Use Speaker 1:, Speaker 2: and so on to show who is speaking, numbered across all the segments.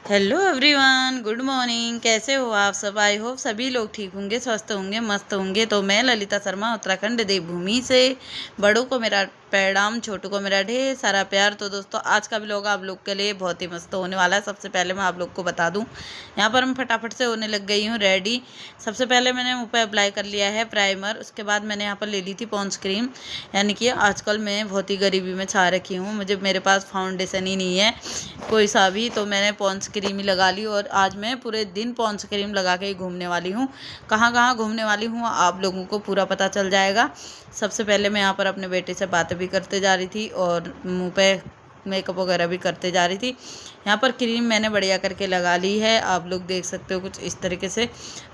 Speaker 1: Hello everyone, good morning. कैसे हो आप सब? आई होप सभी लोग ठीक होंगे, स्वस्थ होंगे, मस्त होंगे। तो मैं ललिता शर्मा उत्तराखंड देवभूमि से। बड़ों को मेरा प्रणाम, छोटों को मेरा ढेर सारा प्यार। तो दोस्तों, आज का व्लॉग आप लोग के लिए बहुत ही मस्त होने वाला है। सबसे पहले मैं आप लोग को बता दूं, यहाँ पर मैं फटाफट से होने लग गई हूँ रेडी। सबसे पहले मैंने मुँह पे अप्लाई कर लिया है प्राइमर। उसके बाद मैंने यहाँ पर ले ली थी पॉन्ड्स क्रीम। यानी कि आजकल मैं बहुत ही गरीबी में छा रखी हूँ, मेरे पास फाउंडेशन ही नहीं है कोई सा भी। तो मैंने पॉन्ड्स क्रीम ही लगा ली और आज मैं पूरे दिन पॉन्ड्स क्रीम लगा के ही घूमने वाली हूँ। कहाँ कहाँ घूमने वाली हूँ आप लोगों को पूरा पता चल जाएगा। सबसे पहले मैं यहाँ पर अपने बेटे से बातें भी करते जा रही थी और मुँह पे मेकअप वगैरह भी करते जा रही थी। यहाँ पर क्रीम मैंने बढ़िया करके लगा ली है, आप लोग देख सकते हो। कुछ इस तरीके से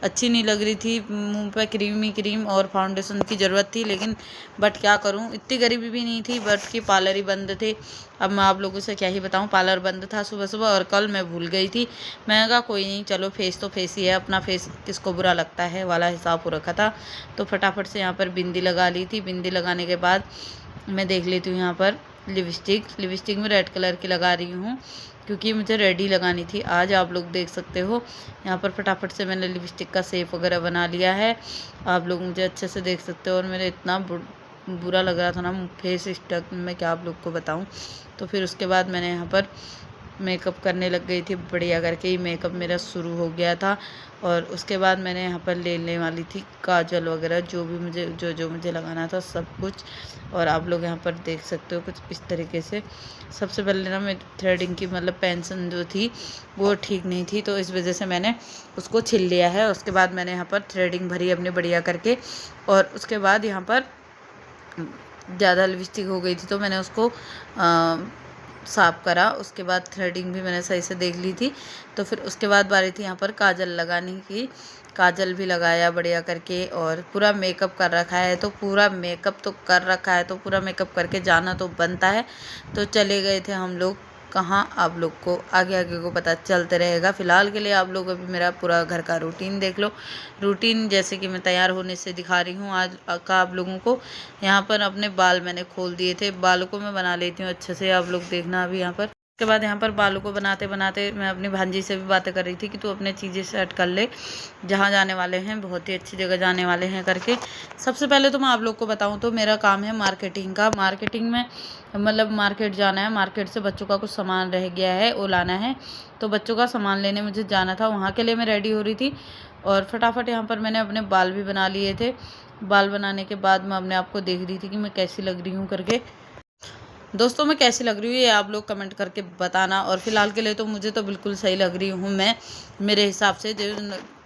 Speaker 1: अच्छी नहीं लग रही थी मुंह पे क्रीम ही क्रीम, और फाउंडेशन की ज़रूरत थी, लेकिन बट क्या करूँ, इतनी गरीबी भी नहीं थी। बट कि पार्लर ही बंद थे। अब मैं आप लोगों से क्या ही बताऊँ, पार्लर बंद था सुबह सुबह और कल मैं भूल गई थी। मैं कहा कोई नहीं, चलो फेस तो फेस ही है, अपना फेस किसको बुरा लगता है वाला हिसाब हो रखा था। तो फटाफट से यहाँ पर बिंदी लगा ली थी। बिंदी लगाने के बाद मैं देख लेती हूँ यहाँ पर लिपस्टिक में रेड कलर की लगा रही हूँ, क्योंकि मुझे रेड ही लगानी थी आज। आप लोग देख सकते हो यहाँ पर फटाफट से मैंने लिपस्टिक का शेप वगैरह बना लिया है। आप लोग मुझे अच्छे से देख सकते हो। और मेरे इतना बुरा लग रहा था ना फेस स्टक, मैं क्या आप लोग को बताऊँ। तो फिर उसके बाद मैंने यहाँ पर मेकअप करने लग गई थी। बढ़िया करके ही मेकअप मेरा शुरू हो गया था। और उसके बाद मैंने यहाँ पर लेने वाली थी काजल वगैरह, जो भी मुझे जो मुझे लगाना था सब कुछ। और आप लोग यहाँ पर देख सकते हो कुछ इस तरीके से। सबसे पहले ना मेरी थ्रेडिंग की पेंसिल जो थी वो ठीक नहीं थी, तो इस वजह से मैंने उसको छिल लिया है। उसके बाद मैंने यहाँ पर थ्रेडिंग भरी अपनी बढ़िया करके। और उसके बाद यहाँ पर ज़्यादा लिपस्टिक हो गई थी तो मैंने उसको साफ करा। उसके बाद थ्रेडिंग भी मैंने सही से देख ली थी। तो फिर उसके बाद बारी थी यहाँ पर काजल लगाने की। काजल भी लगाया बढ़िया करके और पूरा मेकअप कर रखा है। तो पूरा मेकअप तो कर रखा है तो पूरा मेकअप करके जाना तो बनता है। तो चले गए थे हम लोग कहाँ, आप लोग को आगे आगे को पता चलते रहेगा। फ़िलहाल के लिए आप लोग अभी मेरा पूरा घर का रूटीन देख लो। रूटीन जैसे कि मैं तैयार होने से दिखा रही हूँ आज का आप लोगों को। यहाँ पर अपने बाल मैंने खोल दिए थे, बालों को मैं बना लेती हूँ अच्छे से, आप लोग देखना अभी यहाँ पर। उसके बाद यहाँ पर बालों को बनाते बनाते मैं अपनी भांजी से भी बातें कर रही थी कि तू अपने चीज़ें सेट कर ले, जहाँ जाने वाले हैं बहुत ही अच्छी जगह जाने वाले हैं करके। सबसे पहले तो मैं आप लोग को बताऊँ तो मेरा काम है मार्केटिंग का। मार्केटिंग में मार्केट जाना है। मार्केट से बच्चों का कुछ सामान रह गया है, वो लाना है। तो बच्चों का सामान लेने मुझे जाना था, वहाँ के लिए मैं रेडी हो रही थी। और फटाफट यहाँ पर मैंने अपने बाल भी बना लिए थे। बाल बनाने के बाद मैं अपने आप को देख रही थी कि मैं कैसी लग रही हूँ करके। दोस्तों, मैं कैसी लग रही हूँ ये आप लोग कमेंट करके बताना। और फिलहाल के लिए तो मुझे तो बिल्कुल सही लग रही हूँ मैं, मेरे हिसाब से। जो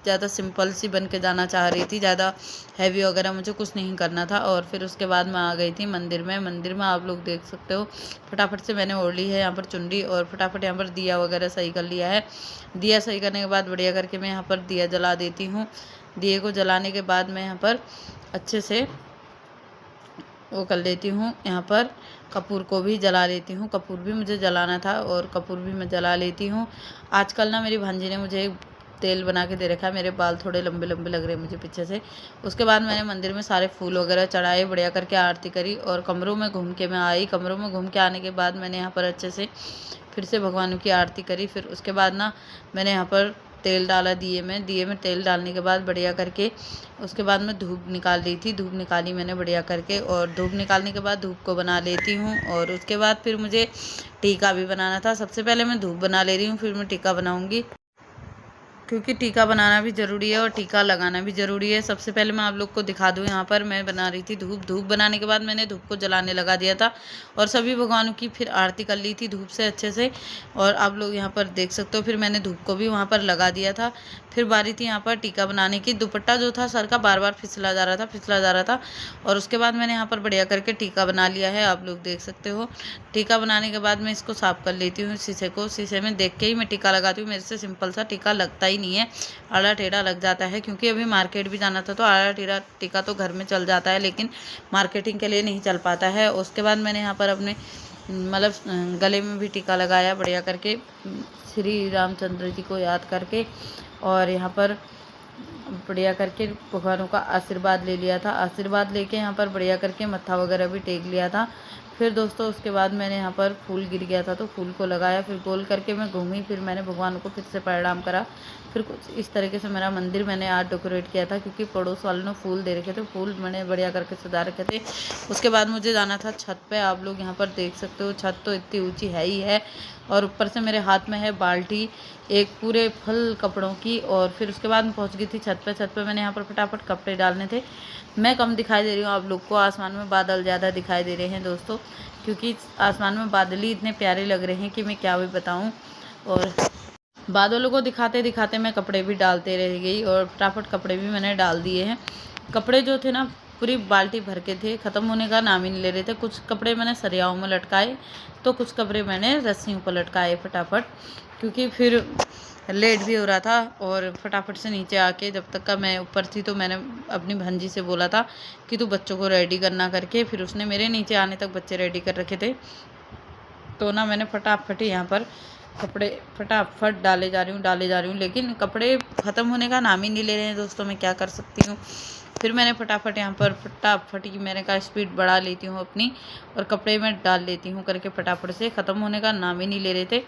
Speaker 1: ज़्यादा सिंपल सी बन के जाना चाह रही थी, ज़्यादा हैवी वगैरह मुझे कुछ नहीं करना था। और फिर उसके बाद मैं आ गई थी मंदिर में। मंदिर में आप लोग देख सकते हो फटाफट से मैंने ओढ़ ली है यहाँ पर चुनरी। और फटाफट यहाँ पर दिया वगैरह सही कर लिया है। दिया सही करने के बाद बढ़िया करके मैं यहाँ पर दिया जला देती हूँ। दिए को जलाने के बाद मैं यहाँ पर अच्छे से वो कर लेती हूँ। यहाँ पर कपूर को भी जला लेती हूँ। कपूर भी मुझे जलाना था और कपूर भी मैं जला लेती हूँ। आजकल ना मेरी भांजी ने मुझे तेल बना के दे रखा है। मेरे बाल थोड़े लंबे लंबे लग रहे हैं मुझे पीछे से। उसके बाद मैंने मंदिर में सारे फूल वगैरह चढ़ाए, बढ़िया करके आरती करी और कमरों में घूम के मैं आई। कमरों में घूम के आने के बाद मैंने यहाँ पर अच्छे से फिर से भगवानों की आरती करी। फिर उसके बाद ना मैंने यहाँ पर तेल डाला दिए में तेल डालने के बाद बढ़िया करके उसके बाद मैं धूप निकाल ली थी। धूप निकाली मैंने बढ़िया करके। और धूप निकालने के बाद धूप को बना लेती हूँ। और उसके बाद फिर मुझे टीका भी बनाना था। सबसे पहले मैं धूप बना ले रही हूँ, फिर मैं टीका बनाऊँगी, क्योंकि टीका बनाना भी ज़रूरी है और टीका लगाना भी ज़रूरी है। सबसे पहले मैं आप लोग को दिखा दूँ, यहाँ पर मैं बना रही थी धूप। धूप बनाने के बाद मैंने धूप को जलाने लगा दिया था और सभी भगवानों की फिर आरती कर ली थी धूप से अच्छे से। और आप लोग यहाँ पर देख सकते हो फिर मैंने धूप को भी वहाँ पर लगा दिया था। फिर बारी थी यहाँ पर टीका बनाने की। दुपट्टा जो था सर का बार बार फिसला जा रहा था। और उसके बाद मैंने यहाँ पर बढ़िया करके टीका बना लिया है, आप लोग देख सकते हो। टीका बनाने के बाद मैं इसको साफ़ कर लेती हूँ शीशे को। शीशे में देख के ही मैं टीका लगाती हूँ। मेरे से सिंपल सा टीका लगता ही नहीं है, आड़ा टेढ़ा लग जाता है। क्योंकि अभी मार्केट भी जाना था तो आड़ा टेढ़ा टीका तो घर में चल जाता है, लेकिन मार्केटिंग के लिए नहीं चल पाता है। उसके बाद मैंने यहाँ पर अपने गले में भी टीका लगाया बढ़िया करके, श्री रामचंद्र जी को याद करके। और यहाँ पर बढ़िया करके भगवानों का आशीर्वाद ले लिया था। आशीर्वाद लेके यहाँ पर बढ़िया करके मत्था वगैरह भी टेक लिया था। फिर दोस्तों उसके बाद मैंने यहाँ पर फूल गिर गया था तो फूल को लगाया, फिर गोल करके मैं घूमी, फिर मैंने भगवान को फिर से प्रणाम करा। फिर कुछ इस तरीके से मेरा मंदिर मैंने आज डेकोरेट किया था, क्योंकि पड़ोस वालों ने फूल दे रखे थे, फूल मैंने बढ़िया करके सजा रखे थे। उसके बाद मुझे जाना था छत पे। आप लोग यहाँ पर देख सकते हो छत तो इतनी ऊंची है ही है, और ऊपर से मेरे हाथ में है बाल्टी एक पूरे फुल कपड़ों की। और फिर उसके बाद मैं पहुँच गई थी छत पे मैंने यहाँ पर फटाफट कपड़े डालने थे। मैं कम दिखाई दे रही हूँ आप लोग को, आसमान में बादल ज़्यादा दिखाई दे रहे हैं दोस्तों, क्योंकि आसमान में बादल ही इतने प्यारे लग रहे हैं कि मैं क्या भी बताऊँ। और बादलों को दिखाते दिखाते मैं कपड़े भी डालते रह गई, और फटाफट कपड़े भी मैंने डाल दिए हैं। कपड़े जो थे ना पूरी बाल्टी भर के थे, ख़त्म होने का नाम ही नहीं ले रहे थे। कुछ कपड़े मैंने सरियाओं में लटकाए तो कुछ कपड़े मैंने रस्सियों पर लटकाए फटाफट, क्योंकि फिर लेट भी हो रहा था। और फटाफट से नीचे आके जब तक का मैं ऊपर थी तो मैंने अपनी भांजी से बोला था कि तू बच्चों को रेडी करना करके, फिर उसने मेरे नीचे आने तक बच्चे रेडी कर रखे थे। तो ना मैंने फटाफट यहाँ पर कपड़े फटाफट डाले जा रही हूँ, लेकिन कपड़े ख़त्म होने का नाम ही नहीं ले रहे हैं दोस्तों, मैं क्या कर सकती हूँ। फिर मैंने फटाफट यहाँ पर फटाफट ही मैंने कहा स्पीड बढ़ा लेती हूँ अपनी, और कपड़े में डाल लेती हूँ करके फटाफट से। ख़त्म होने का नाम ही नहीं ले रहे थे,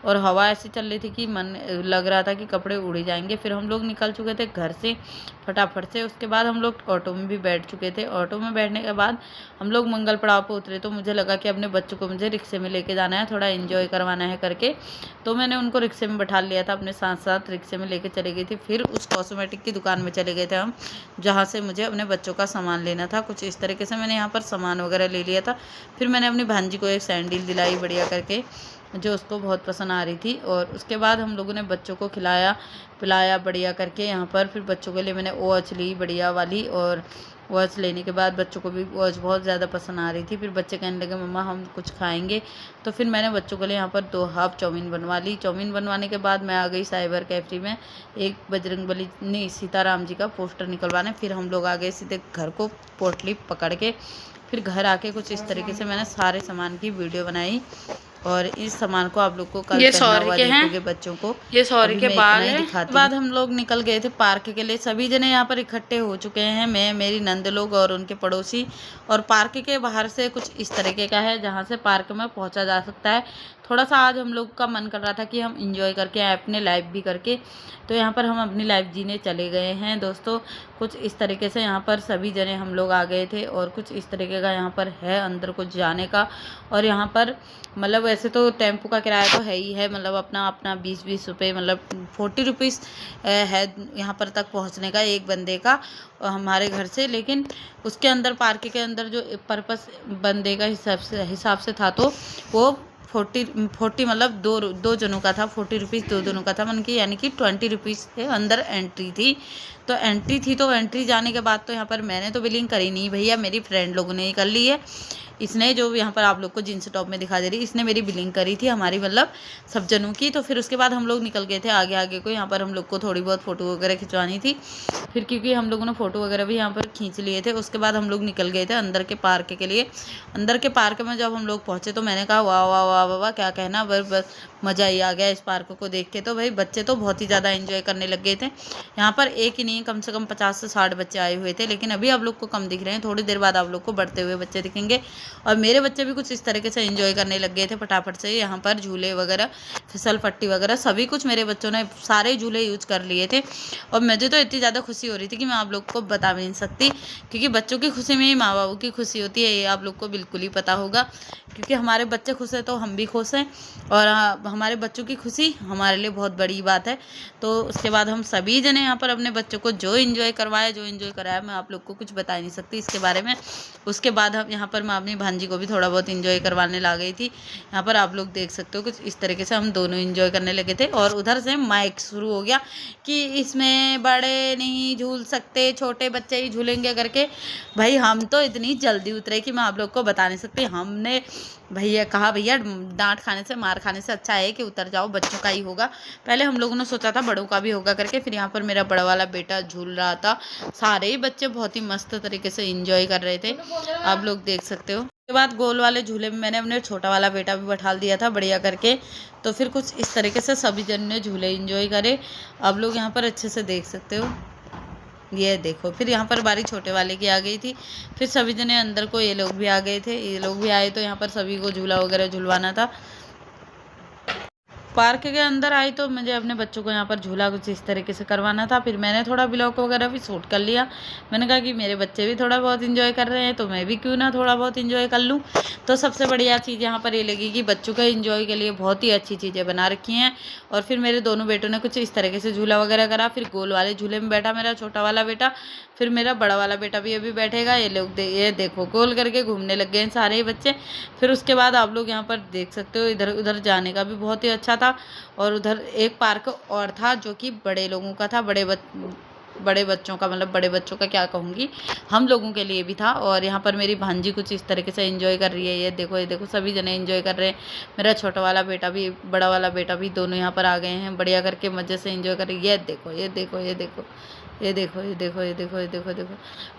Speaker 1: और हवा ऐसी चल रही थी कि मन लग रहा था कि कपड़े उड़ जाएंगे। फिर हम लोग निकल चुके थे घर से फटाफट से। उसके बाद हम लोग ऑटो में भी बैठ चुके थे। ऑटो में बैठने के बाद हम लोग मंगल पड़ाव पर उतरे, तो मुझे लगा कि अपने बच्चों को मुझे रिक्शे में लेके जाना है, थोड़ा एंजॉय करवाना है करके। तो मैंने उनको रिक्शे में बैठा लिया था, अपने साथ साथ रिक्शे में लेके चले गई थी। फिर उस कॉस्मेटिक की दुकान में चले गए थे हम, जहाँ से मुझे अपने बच्चों का सामान लेना था। कुछ इस तरीके से मैंने यहाँ पर सामान वगैरह ले लिया था। फिर मैंने अपनी भांजी को एक सैंडल दिलाई बढ़िया करके, जो उसको बहुत पसंद आ रही थी। और उसके बाद हम लोगों ने बच्चों को खिलाया पिलाया बढ़िया करके यहाँ पर। फिर बच्चों के लिए मैंने वॉच ली बढ़िया वाली, और वॉच लेने के बाद बच्चों को भी वॉच बहुत ज़्यादा पसंद आ रही थी। फिर बच्चे कहने लगे मम्मा हम कुछ खाएंगे, तो फिर मैंने बच्चों के लिए यहाँ पर 2 हाफ चाउमीन बनवा ली। चाउमीन बनवाने के बाद मैं आ गई साइबर कैफे में एक बजरंगबली नहीं सीताराम जी का पोस्टर निकलवाने। फिर हम लोग आ गए सीधे घर को पोटली पकड़ के। फिर घर आके कुछ इस तरीके से मैंने सारे सामान की वीडियो बनाई, और इस सामान को आप लोग को कल पहना हुआ देखोगे बच्चों को। ये सॉरी के बाल है। बाद हम लोग निकल गए थे पार्क के लिए। सभी जने यहाँ पर इकट्ठे हो चुके हैं, मैं मेरी नंद लोग और उनके पड़ोसी। और पार्क के बाहर से कुछ इस तरीके का है जहाँ से पार्क में पहुँचा जा सकता है। थोड़ा सा आज हम लोग का मन कर रहा था कि हम इंजॉय करके आए अपने लाइफ भी करके, तो यहाँ पर हम अपनी लाइफ जीने चले गए हैं दोस्तों। कुछ इस तरीके से यहाँ पर सभी जने हम लोग आ गए थे, और कुछ इस तरीके का यहाँ पर है अंदर कुछ जाने का। और यहाँ पर मतलब वैसे तो टेम्पो का किराया तो है ही है, मतलब अपना अपना 20-20 रुपये, मतलब 40 रुपीज़ है यहाँ पर तक पहुँचने का एक बंदे का हमारे घर से। लेकिन उसके अंदर पार्क के अंदर जो पर्पस बंदे का हिसाब से था, तो वो 40 मतलब दो जनों का था। 40 रुपीज़ 2 जनों का था, मन की यानी कि 20 रुपीज़ से अंदर एंट्री थी। तो एंट्री जाने के बाद तो यहाँ पर मैंने तो बिलिंग करी नहीं भैया, मेरी फ्रेंड लोगों ने ही कर ली है। इसने जो यहाँ पर आप लोग को जींस टॉप में दिखा दे रही, इसने मेरी बिलिंग करी थी हमारी मतलब सब जनों की। तो फिर उसके बाद हम लोग निकल गए थे आगे को। यहाँ पर हम लोग को थोड़ी बहुत फ़ोटो वगैरह खिंचवानी थी, फिर क्योंकि हम लोगों ने फ़ोटो वगैरह भी यहाँ पर खींच लिए थे। उसके बाद हम लोग निकल गए थे अंदर के पार्क के लिए। अंदर के पार्क में जब हम लोग पहुँचे तो मैंने कहा वाह वाह वाह वाह वाह, क्या कहना, बस मज़ा ही आ गया इस पार्क को देख के। तो भाई बच्चे तो बहुत ही ज़्यादा एंजॉय करने लग गए थे। यहाँ पर एक ही नहीं, कम से कम 50 से 60 बच्चे आए हुए थे, लेकिन अभी आप लोग को कम दिख रहे हैं। थोड़ी देर बाद आप लोग को बढ़ते हुए बच्चे दिखेंगे। और मेरे बच्चे भी कुछ इस तरीके से एंजॉय करने लग गए थे फटाफट से। यहाँ पर झूले वगैरह, फिसल पट्टी वगैरह सभी कुछ मेरे बच्चों ने सारे झूले यूज कर लिए थे। और मुझे तो इतनी ज़्यादा खुशी हो रही थी कि मैं आप लोग को बता भी नहीं सकती, क्योंकि बच्चों की खुशी में ही माँ बाबू की खुशी होती है, ये आप लोग को बिल्कुल ही पता होगा। क्योंकि हमारे बच्चे खुश हैं तो हम भी खुश हैं, और हमारे बच्चों की खुशी हमारे लिए बहुत बड़ी बात है। तो उसके बाद हम सभी जने यहाँ पर अपने बच्चों को जो एंजॉय कराया मैं आप लोग को कुछ बता नहीं सकती इसके बारे में। उसके बाद हम यहाँ पर मैं अपनी भांजी को भी थोड़ा बहुत एंजॉय करवाने ला गई थी। यहाँ पर आप लोग देख सकते हो कुछ इस तरीके से हम दोनों एंजॉय करने लगे थे। और उधर से माइक शुरू हो गया कि इसमें बड़े नहीं झूल सकते, छोटे बच्चे ही झूलेंगे करके। भाई हम तो इतनी जल्दी उतरे कि मैं आप लोग को बता नहीं सकती। हमने भैया कहा भैया डांट खाने से मार खाने से अच्छा है कि उतर जाओ, बच्चों का ही होगा। पहले हम लोगों ने सोचा था बड़ों का भी होगा करके। फिर यहाँ पर मेरा बड़ा वाला बेटा झूल रहा था, सारे ही बच्चे बहुत ही मस्त तरीके से एंजॉय कर रहे थे, आप लोग देख सकते हो। उसके बाद गोल वाले झूले में मैंने अपने छोटा वाला बेटा भी बैठा दिया था बढ़िया करके। तो फिर कुछ इस तरीके से सभी जन ने झूले एंजॉय करे, आप लोग यहाँ पर अच्छे से देख सकते हो। ये देखो, फिर यहाँ पर बारी छोटे वाले की आ गई थी। फिर सभी जने अंदर को ये लोग भी आ गए थे। ये लोग भी आए तो यहाँ पर सभी को झूला वगैरह झुलवाना था। पार्क के अंदर आई तो मुझे अपने बच्चों को यहाँ पर झूला कुछ इस तरीके से करवाना था। फिर मैंने थोड़ा ब्लॉग वगैरह भी शूट कर लिया। मैंने कहा कि मेरे बच्चे भी थोड़ा बहुत इंजॉय कर रहे हैं तो मैं भी क्यों ना थोड़ा बहुत इंजॉय कर लूँ। तो सबसे बढ़िया चीज़ यहाँ पर ये लगी कि बच्चों के इंजॉय के लिए बहुत ही अच्छी चीज़ें बना रखी हैं। और फिर मेरे दोनों बेटों ने कुछ इस तरीके से झूला वगैरह करा। फिर गोल वाले झूले में बैठा मेरा छोटा वाला बेटा, फिर मेरा बड़ा वाला बेटा भी अभी बैठेगा। ये लोग ये देखो गोल करके घूमने लग गए हैं सारे ही बच्चे। फिर उसके बाद आप लोग यहाँ पर देख सकते हो इधर उधर जाने का भी बहुत ही अच्छा था। और उधर एक पार्क और था जो कि बड़े लोगों का था, बड़े बच्चों का, मतलब बड़े बच्चों का क्या कहूँगी, हम लोगों के लिए भी था। और यहाँ पर मेरी भांजी कुछ इस तरीके से एंजॉय कर रही है। ये देखो सभी जने एंजॉय कर रहे हैं। मेरा छोटा वाला बेटा भी बड़ा वाला बेटा भी दोनों यहाँ पर आ गए हैं, बढ़िया करके मज़े से एंजॉय कर रही है। ये देखो ये देखो ये देखो ये देखो ये देखो ये देखो ये देखो देखो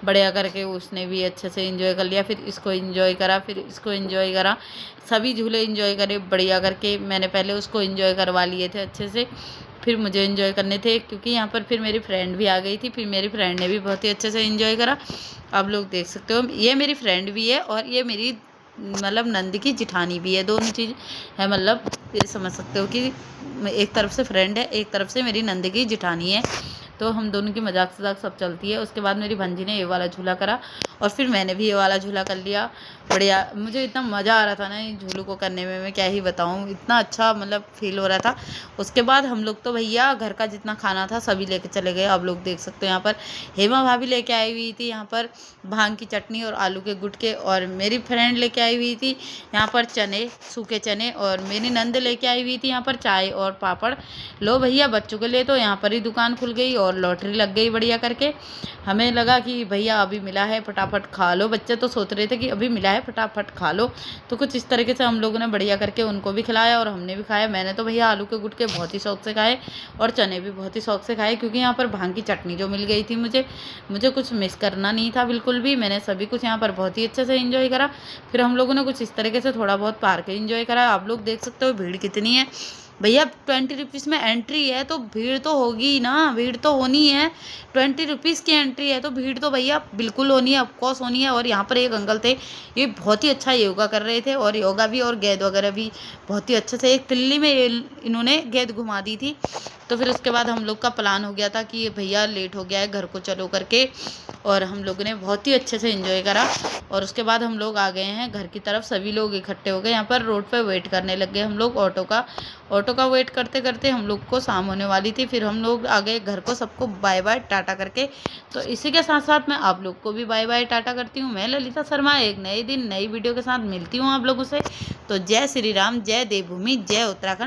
Speaker 1: बढ़िया करके उसने भी अच्छे से एंजॉय कर लिया। फिर इसको एंजॉय करा, फिर इसको एंजॉय करा, सभी झूले एंजॉय करे बढ़िया करके। मैंने पहले उसको एंजॉय करवा लिए थे अच्छे से, फिर मुझे एंजॉय करने थे क्योंकि यहाँ पर फिर मेरी फ्रेंड भी आ गई थी। फिर मेरी फ्रेंड ने भी बहुत ही अच्छे से एंजॉय करा। आप लोग देख सकते हो ये मेरी फ्रेंड भी है और ये मेरी मतलब नंद की जिठानी भी है। दोनों चीज़ है, मतलब ये समझ सकते हो कि एक तरफ से फ्रेंड है, एक तरफ से मेरी नंद की जिठानी है। तो हम दोनों की मजाक सजाक सब चलती है। उसके बाद मेरी भंजी ने ये वाला झूला करा और फिर मैंने भी ये वाला झूला कर लिया। बढ़िया, मुझे इतना मज़ा आ रहा था ना इन झूलों को करने में, मैं क्या ही बताऊँ, इतना अच्छा मतलब फील हो रहा था। उसके बाद हम लोग तो भैया घर का जितना खाना था सभी लेके चले गए। आप लोग देख सकते हो यहाँ पर हेमा भाभी लेके आई हुई थी यहाँ पर भांग की चटनी और आलू के गुटके, और मेरी फ्रेंड लेके आई हुई थी यहाँ पर चने, सूखे चने, और मेरी नंद लेके आई हुई थी यहाँ पर चाय और पापड़। लो भैया बच्चों के लिए तो यहाँ पर ही दुकान खुल गई और लॉटरी लग गई बढ़िया करके। हमें लगा कि भैया अभी मिला है फटाफट खा लो, बच्चे तो सोच रहे थे कि अभी मिला है फटाफट खा लो। तो कुछ इस तरीके से हम लोगों ने बढ़िया करके उनको भी खिलाया और हमने भी खाया। मैंने तो भैया आलू के गुटके बहुत ही शौक से खाए और चने भी बहुत ही शौक से खाए, क्योंकि यहाँ पर भांग की चटनी जो मिल गई थी मुझे कुछ मिस करना नहीं था बिल्कुल भी। मैंने सभी कुछ यहाँ पर बहुत ही अच्छे से एंजॉय करा। फिर हम लोगों ने कुछ इस तरीके से थोड़ा बहुत पार्क एंजॉय करा। आप लोग देख सकते हो भीड़ कितनी है भैया। 20 रुपीज़ में एंट्री है तो भीड़ तो होगी ही ना, भीड़ तो होनी है। 20 रुपीज़ की एंट्री है तो भीड़ तो भैया बिल्कुल होनी है, ऑफकोर्स होनी है। और यहाँ पर एक अंकल थे, ये बहुत ही अच्छा योगा कर रहे थे, और योगा भी और गेंद वगैरह भी बहुत ही अच्छे से, एक तिल्ली में इन्होंने गेंद घुमा दी थी। तो फिर उसके बाद हम लोग का प्लान हो गया था कि ये भैया लेट हो गया है घर को चलो करके, और हम लोगों ने बहुत ही अच्छे से एंजॉय करा। और उसके बाद हम लोग आ गए हैं घर की तरफ, सभी लोग इकट्ठे हो गए यहाँ पर रोड पे वेट करने लग गए हम लोग ऑटो का वेट करते करते हम लोग को शाम होने वाली थी। फिर हम लोग आ गए घर को, सबको बाय बाय टाटा करके। तो इसी के साथ साथ मैं आप लोग को भी बाय बाय टाटा करती हूँ। मैं ललिता शर्मा एक नए दिन नई वीडियो के साथ मिलती हूँ आप लोगों से। तो जय श्री राम, जय देवभूमि, जय उत्तराखंड।